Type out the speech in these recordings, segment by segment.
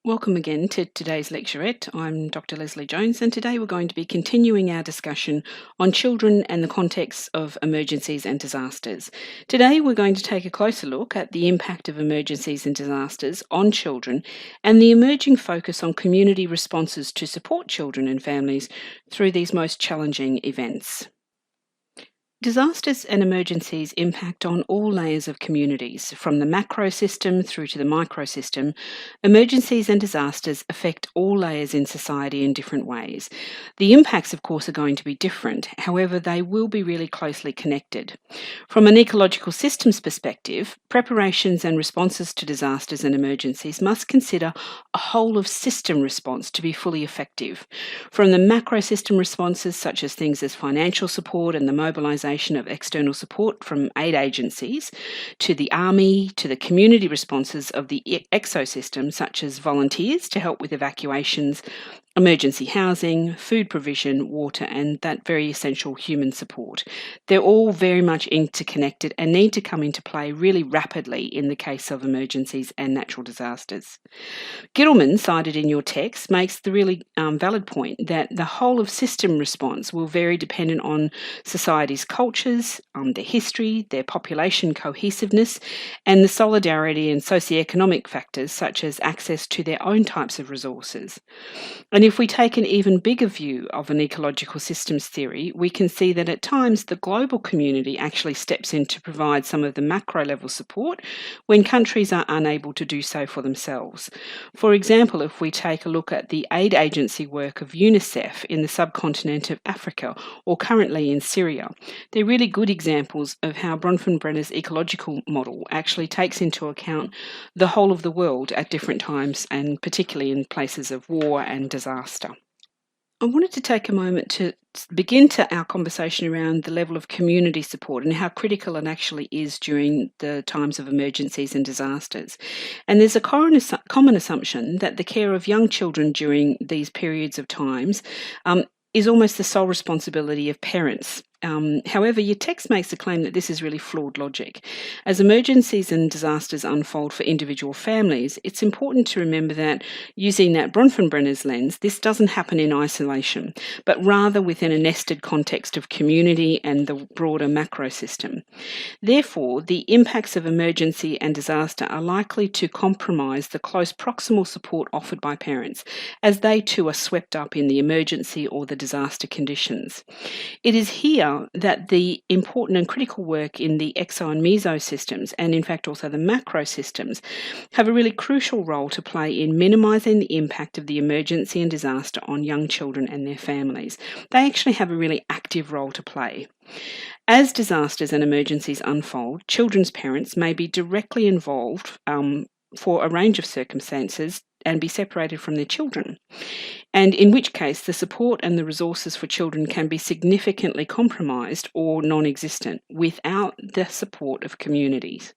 Welcome again to today's lecturette. I'm Dr. Leslie Jones, and today we're going to be continuing our discussion on children and the context of emergencies and disasters. Today we're going to take a closer look at the impact of emergencies and disasters on children and the emerging focus on community responses to support children and families through these most challenging events. Disasters and emergencies impact on all layers of communities, from the macro system through to the micro system. Emergencies and disasters affect all layers in society in different ways. The impacts, of course, are going to be different. However, they will be really closely connected. From an ecological systems perspective, preparations and responses to disasters and emergencies must consider a whole of system response to be fully effective. From the macro system responses, such as things as financial support and the mobilisation of external support from aid agencies, to the army, to the community responses of the exosystem, such as volunteers to help with evacuations, emergency housing, food provision, water, and that very essential human support. They're all very much interconnected and need to come into play really rapidly in the case of emergencies and natural disasters. Gittleman, cited in your text, makes the really valid point that the whole of system response will vary dependent on society's cultures, their history, their population cohesiveness, and the solidarity and socioeconomic factors such as access to their own types of resources. And if we take an even bigger view of an ecological systems theory, we can see that at times the global community actually steps in to provide some of the macro level support when countries are unable to do so for themselves. For example, if we take a look at the aid agency work of UNICEF in the subcontinent of Africa or currently in Syria, they're really good examples of how Bronfenbrenner's ecological model actually takes into account the whole of the world at different times, and particularly in places of war and disaster. I wanted to take a moment to begin our conversation around the level of community support and how critical it actually is during the times of emergencies and disasters. And there's a common assumption that the care of young children during these periods of times is almost the sole responsibility of parents. However, your text makes the claim that this is really flawed logic. As emergencies and disasters unfold for individual families, it's important to remember that, using that Bronfenbrenner's lens, this doesn't happen in isolation, but rather within a nested context of community and the broader macro system. Therefore, the impacts of emergency and disaster are likely to compromise the close proximal support offered by parents, as they too are swept up in the emergency or the disaster conditions. It is here that the important and critical work in the exo and meso systems, and in fact also the macro systems, have a really crucial role to play in minimising the impact of the emergency and disaster on young children and their families. They actually have a really active role to play. As disasters and emergencies unfold, children's parents may be directly involved for a range of circumstances and be separated from their children, and in which case the support and the resources for children can be significantly compromised or non-existent without the support of communities.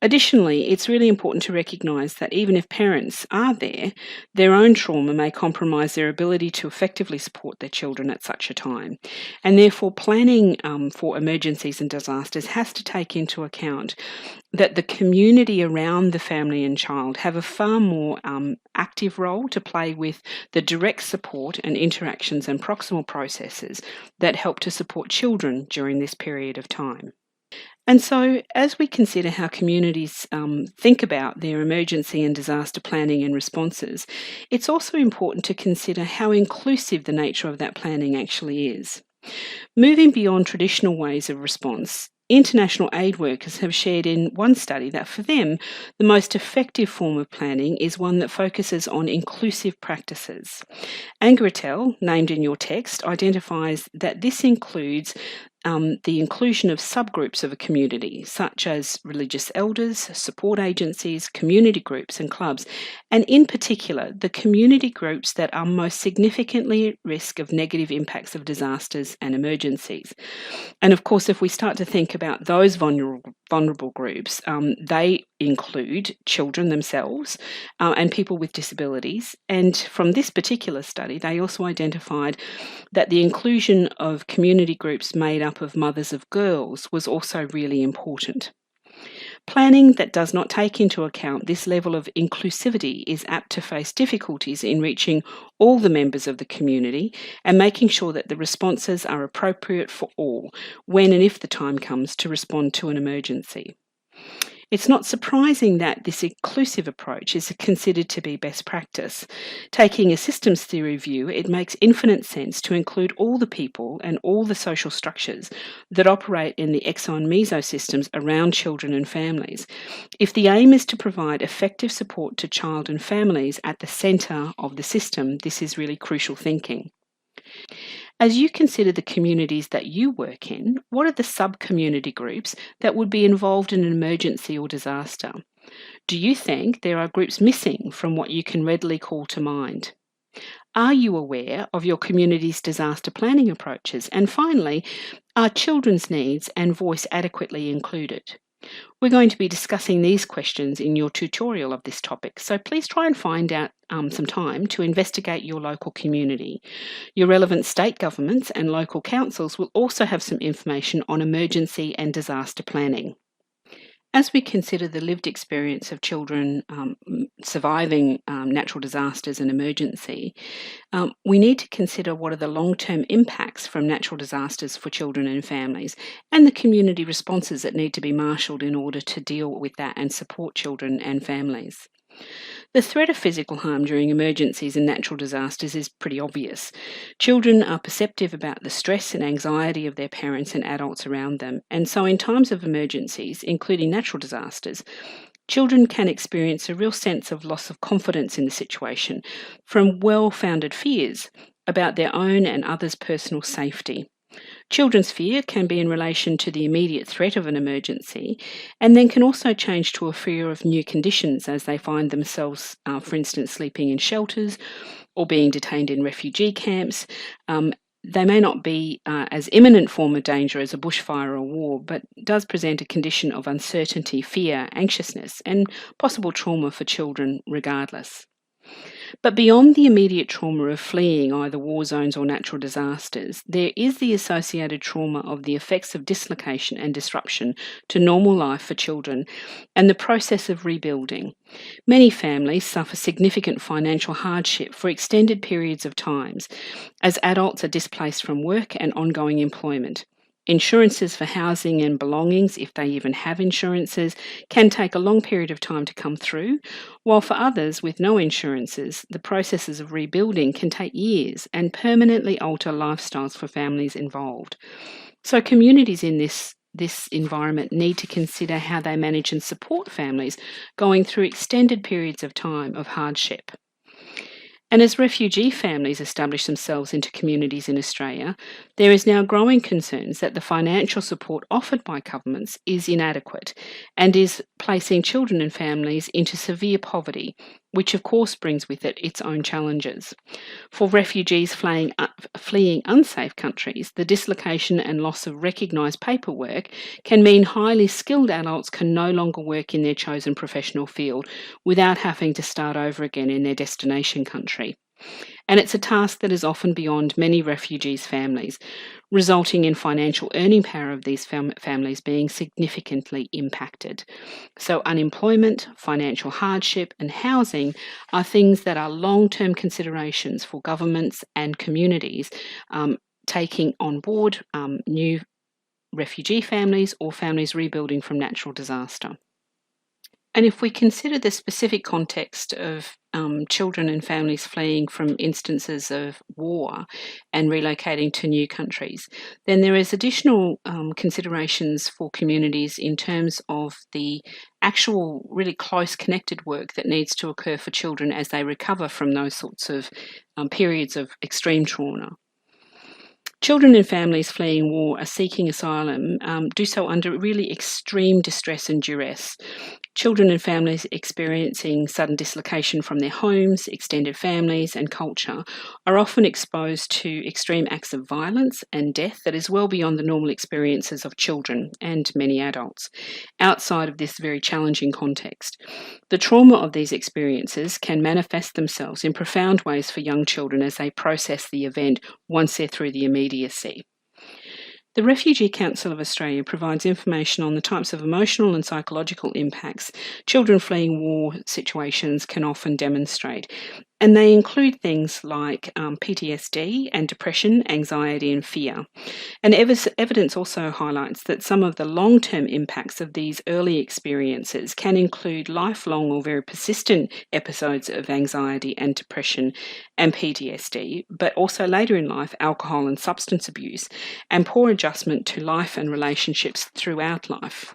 Additionally, it's really important to recognise that even if parents are there, their own trauma may compromise their ability to effectively support their children at such a time. And therefore, planning for emergencies and disasters has to take into account that the community around the family and child have a far more active role to play with the direct support and interactions and proximal processes that help to support children during this period of time. And so, as we consider how communities think about their emergency and disaster planning and responses, it's also important to consider how inclusive the nature of that planning actually is. Moving beyond traditional ways of response, international aid workers have shared in one study that for them, the most effective form of planning is one that focuses on inclusive practices. Angeratel, named in your text, identifies that this includes the inclusion of subgroups of a community, such as religious elders, support agencies, community groups and clubs, and in particular, the community groups that are most significantly at risk of negative impacts of disasters and emergencies. And of course, if we start to think about those vulnerable groups, they include children themselves and people with disabilities. And from this particular study, they also identified that the inclusion of community groups made up of mothers of girls was also really important. Planning that does not take into account this level of inclusivity is apt to face difficulties in reaching all the members of the community and making sure that the responses are appropriate for all when and if the time comes to respond to an emergency. It's not surprising that this inclusive approach is considered to be best practice. Taking a systems theory view, it makes infinite sense to include all the people and all the social structures that operate in the exo-meso systems around children and families. If the aim is to provide effective support to child and families at the centre of the system, this is really crucial thinking. As you consider the communities that you work in, what are the sub-community groups that would be involved in an emergency or disaster? Do you think there are groups missing from what you can readily call to mind? Are you aware of your community's disaster planning approaches? And finally, are children's needs and voice adequately included? We're going to be discussing these questions in your tutorial of this topic, so please try and find out some time to investigate your local community. Your relevant state governments and local councils will also have some information on emergency and disaster planning. As we consider the lived experience of children surviving natural disasters and emergency, we need to consider what are the long-term impacts from natural disasters for children and families, and the community responses that need to be marshalled in order to deal with that and support children and families. The threat of physical harm during emergencies and natural disasters is pretty obvious. Children are perceptive about the stress and anxiety of their parents and adults around them, and so in times of emergencies, including natural disasters, children can experience a real sense of loss of confidence in the situation from well-founded fears about their own and others' personal safety. Children's fear can be in relation to the immediate threat of an emergency, and then can also change to a fear of new conditions as they find themselves, for instance, sleeping in shelters or being detained in refugee camps. They may not be as imminent form of danger as a bushfire or war, but does present a condition of uncertainty, fear, anxiousness, and possible trauma for children regardless. But beyond the immediate trauma of fleeing either war zones or natural disasters, there is the associated trauma of the effects of dislocation and disruption to normal life for children and the process of rebuilding. Many families suffer significant financial hardship for extended periods of times as adults are displaced from work and ongoing employment. Insurances for housing and belongings, if they even have insurances, can take a long period of time to come through, while for others with no insurances, the processes of rebuilding can take years and permanently alter lifestyles for families involved. So communities in this environment need to consider how they manage and support families going through extended periods of time of hardship. And as refugee families establish themselves into communities in Australia, there is now growing concerns that the financial support offered by governments is inadequate and is placing children and families into severe poverty, which of course brings with it its own challenges. For refugees fleeing unsafe countries, the dislocation and loss of recognised paperwork can mean highly skilled adults can no longer work in their chosen professional field without having to start over again in their destination country. And it's a task that is often beyond many refugees' families, resulting in financial earning power of these families being significantly impacted. So unemployment, financial hardship and housing are things that are long-term considerations for governments and communities taking on board new refugee families or families rebuilding from natural disaster. And if we consider the specific context of children and families fleeing from instances of war and relocating to new countries, then there is additional considerations for communities in terms of the actual really close connected work that needs to occur for children as they recover from those sorts of periods of extreme trauma. Children and families fleeing war or seeking asylum do so under really extreme distress and duress. Children and families experiencing sudden dislocation from their homes, extended families and culture are often exposed to extreme acts of violence and death that is well beyond the normal experiences of children and many adults outside of this very challenging context. The trauma of these experiences can manifest themselves in profound ways for young children as they process the event once they're through the immediacy. The Refugee Council of Australia provides information on the types of emotional and psychological impacts children fleeing war situations can often demonstrate. And they include things like PTSD and depression, anxiety, and fear. And evidence also highlights that some of the long term impacts of these early experiences can include lifelong or very persistent episodes of anxiety and depression and PTSD, but also later in life, alcohol and substance abuse, and poor adjustment to life and relationships throughout life.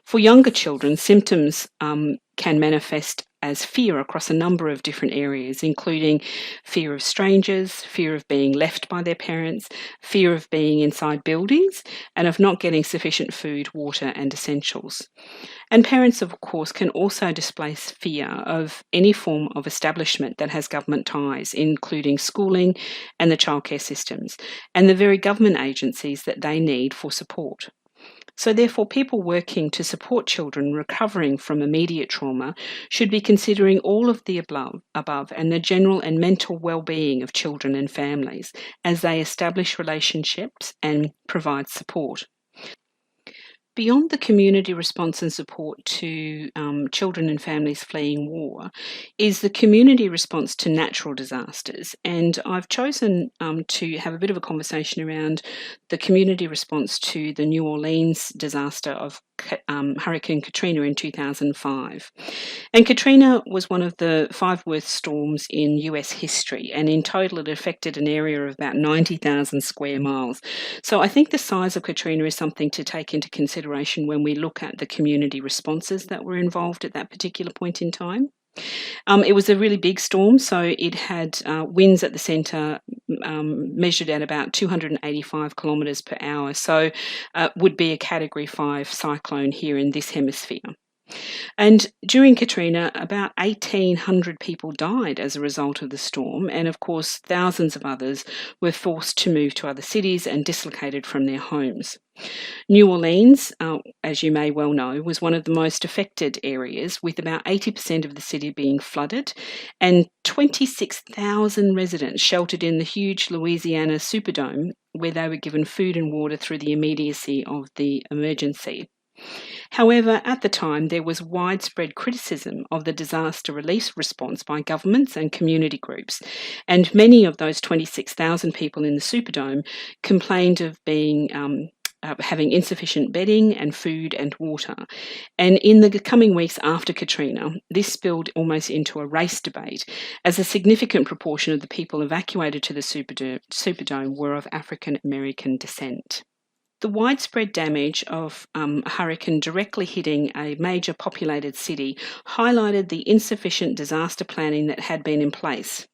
For younger children, symptoms can manifest as fear across a number of different areas, including fear of strangers, fear of being left by their parents, fear of being inside buildings, and of not getting sufficient food, water, and essentials. And parents, of course, can also display fear of any form of establishment that has government ties, including schooling and the childcare systems, and the very government agencies that they need for support. So, therefore, people working to support children recovering from immediate trauma should be considering all of the above and the general and mental well-being of children and families as they establish relationships and provide support. Beyond the community response and support to children and families fleeing war is the community response to natural disasters. And I've chosen to have a bit of a conversation around the community response to the New Orleans disaster of Hurricane Katrina in 2005. And Katrina was one of the 5 worst storms in US history, and in total it affected an area of about 90,000 square miles. So I think the size of Katrina is something to take into consideration when we look at the community responses that were involved at that particular point in time. It was a really big storm, so it had winds at the centre measured at about 285 kilometres per hour, so would be a Category 5 cyclone here in this hemisphere. And during Katrina, about 1,800 people died as a result of the storm, and of course, thousands of others were forced to move to other cities and dislocated from their homes. New Orleans, as you may well know, was one of the most affected areas, with about 80% of the city being flooded and 26,000 residents sheltered in the huge Louisiana Superdome, where they were given food and water through the immediacy of the emergency. However, at the time, there was widespread criticism of the disaster relief response by governments and community groups, and many of those 26,000 people in the Superdome complained of being having insufficient bedding and food and water. And in the coming weeks after Katrina, this spilled almost into a race debate, as a significant proportion of the people evacuated to the Superdome were of African American descent. The widespread damage of a hurricane directly hitting a major populated city highlighted the insufficient disaster planning that had been in place.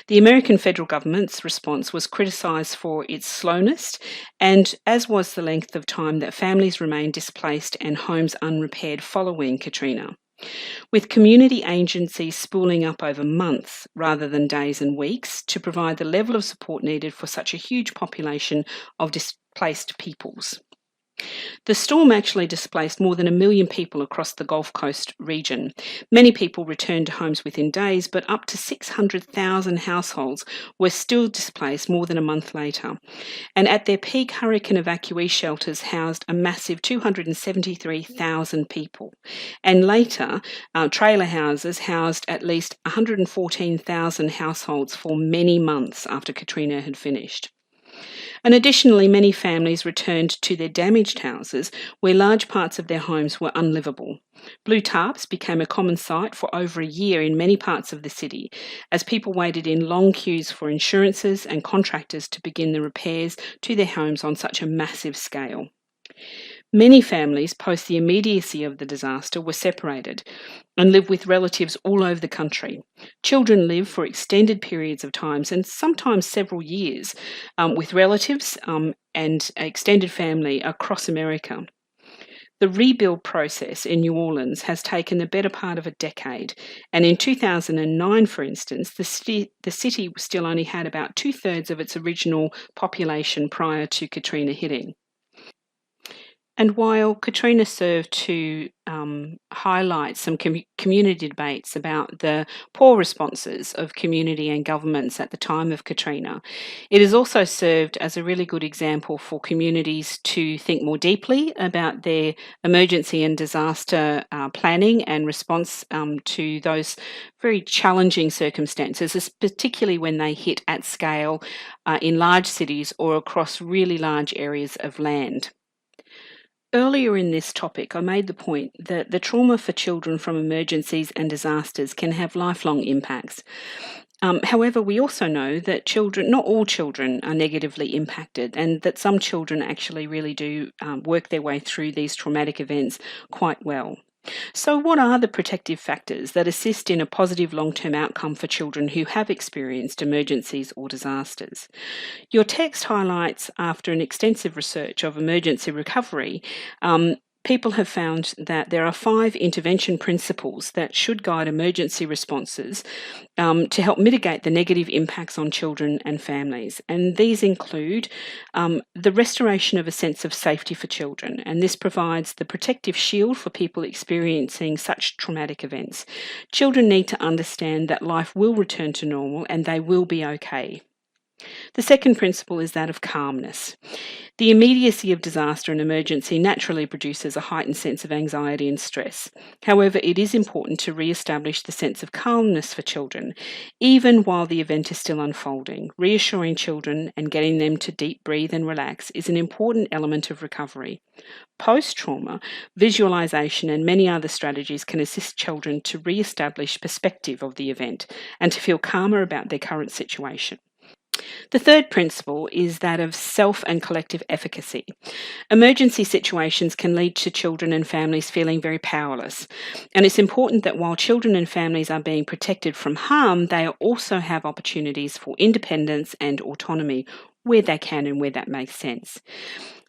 The American federal government's response was criticised for its slowness, and as was the length of time that families remained displaced and homes unrepaired following Katrina. With community agencies spooling up over months rather than days and weeks to provide the level of support needed for such a huge population of displaced peoples. The storm actually displaced more than 1 million people across the Gulf Coast region. Many people returned to homes within days, but up to 600,000 households were still displaced more than a month later. And at their peak, hurricane evacuee shelters housed a massive 273,000 people. And later, trailer houses housed at least 114,000 households for many months after Katrina had finished. And additionally, many families returned to their damaged houses where large parts of their homes were unlivable. Blue tarps became a common sight for over a year in many parts of the city, as people waited in long queues for insurances and contractors to begin the repairs to their homes on such a massive scale. Many families, post the immediacy of the disaster, were separated and lived with relatives all over the country. Children live for extended periods of time, and sometimes several years, with relatives and extended family across America. The rebuild process in New Orleans has taken the better part of a decade, and in 2009, for instance, the city still only had about 2/3 of its original population prior to Katrina hitting. And while Katrina served to highlight some community debates about the poor responses of community and governments at the time of Katrina, it has also served as a really good example for communities to think more deeply about their emergency and disaster planning and response to those very challenging circumstances, particularly when they hit at scale in large cities or across really large areas of land. Earlier in this topic, I made the point that the trauma for children from emergencies and disasters can have lifelong impacts. However, we also know that not all children are negatively impacted, and that some children actually really do work their way through these traumatic events quite well. So, what are the protective factors that assist in a positive long-term outcome for children who have experienced emergencies or disasters? Your text highlights, after an extensive research of emergency recovery, people have found that there are 5 intervention principles that should guide emergency responses to help mitigate the negative impacts on children and families. And these include the restoration of a sense of safety for children, and this provides the protective shield for people experiencing such traumatic events. Children need to understand that life will return to normal and they will be okay. The second principle is that of calmness. The immediacy of disaster and emergency naturally produces a heightened sense of anxiety and stress. However, it is important to re-establish the sense of calmness for children, even while the event is still unfolding. Reassuring children and getting them to deep breathe and relax is an important element of recovery. Post-trauma, visualization and many other strategies can assist children to re-establish perspective of the event and to feel calmer about their current situation. The third principle is that of self and collective efficacy. Emergency situations can lead to children and families feeling very powerless. And it's important that while children and families are being protected from harm, they also have opportunities for independence and autonomy where they can and where that makes sense.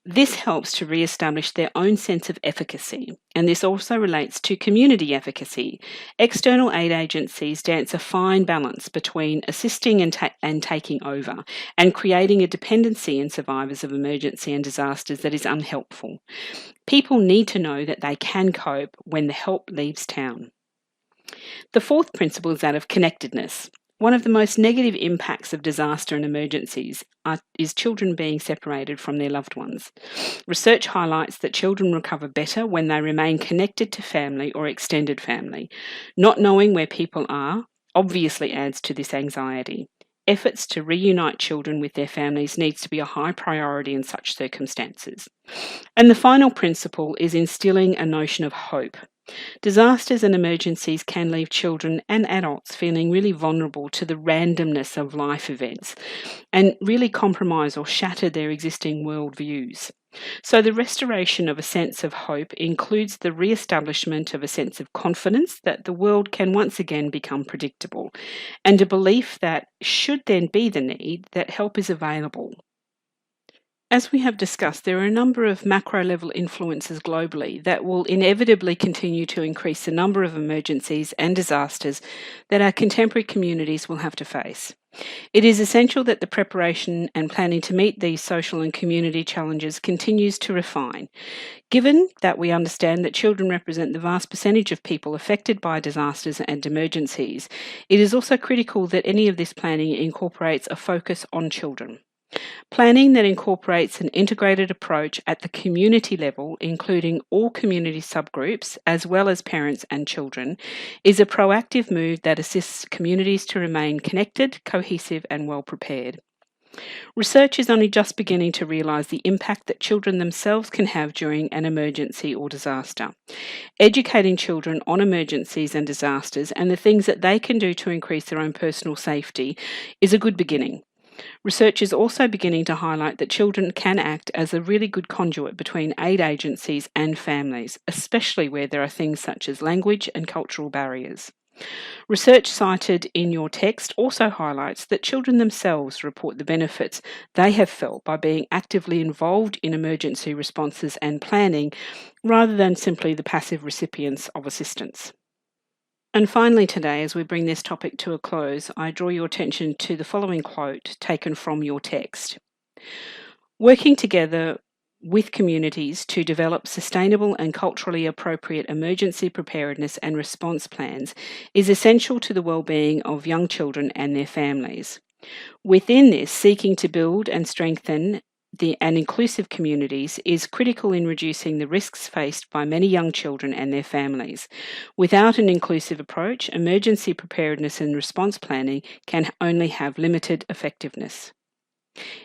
This helps to re-establish their own sense of efficacy, and this also relates to community efficacy. External aid agencies dance a fine balance between assisting and taking over, and creating a dependency in survivors of emergency and disasters that is unhelpful. People need to know that they can cope when the help leaves town. The fourth principle is that of connectedness. One of the most negative impacts of disaster and emergencies is children being separated from their loved ones. Research highlights that children recover better when they remain connected to family or extended family. Not knowing where people are obviously adds to this anxiety. Efforts to reunite children with their families needs to be a high priority in such circumstances. And the final principle is instilling a notion of hope. Disasters and emergencies can leave children and adults feeling really vulnerable to the randomness of life events and really compromise or shatter their existing worldviews. So the restoration of a sense of hope includes the re-establishment of a sense of confidence that the world can once again become predictable, and a belief that, should there be the need, that help is available. As we have discussed, there are a number of macro-level influences globally that will inevitably continue to increase the number of emergencies and disasters that our contemporary communities will have to face. It is essential that the preparation and planning to meet these social and community challenges continues to refine. Given that we understand that children represent the vast percentage of people affected by disasters and emergencies, it is also critical that any of this planning incorporates a focus on children. Planning that incorporates an integrated approach at the community level, including all community subgroups, as well as parents and children, is a proactive move that assists communities to remain connected, cohesive, and well prepared. Research is only just beginning to realise the impact that children themselves can have during an emergency or disaster. Educating children on emergencies and disasters and the things that they can do to increase their own personal safety is a good beginning. Research is also beginning to highlight that children can act as a really good conduit between aid agencies and families, especially where there are things such as language and cultural barriers. Research cited in your text also highlights that children themselves report the benefits they have felt by being actively involved in emergency responses and planning, rather than simply the passive recipients of assistance. And finally today, as we bring this topic to a close, I draw your attention to the following quote taken from your text. Working together, with communities to develop sustainable and culturally appropriate emergency preparedness and response plans is essential to the well-being of young children and their families. Within this, seeking to build and strengthen and inclusive communities is critical in reducing the risks faced by many young children and their families. Without an inclusive approach, emergency preparedness and response planning can only have limited effectiveness.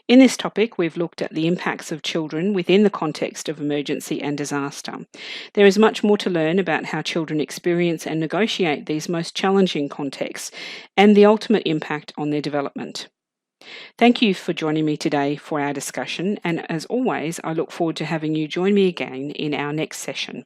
In this topic, we've looked at the impacts of children within the context of emergency and disaster. There is much more to learn about how children experience and negotiate these most challenging contexts and the ultimate impact on their development. Thank you for joining me today for our discussion, and as always, I look forward to having you join me again in our next session.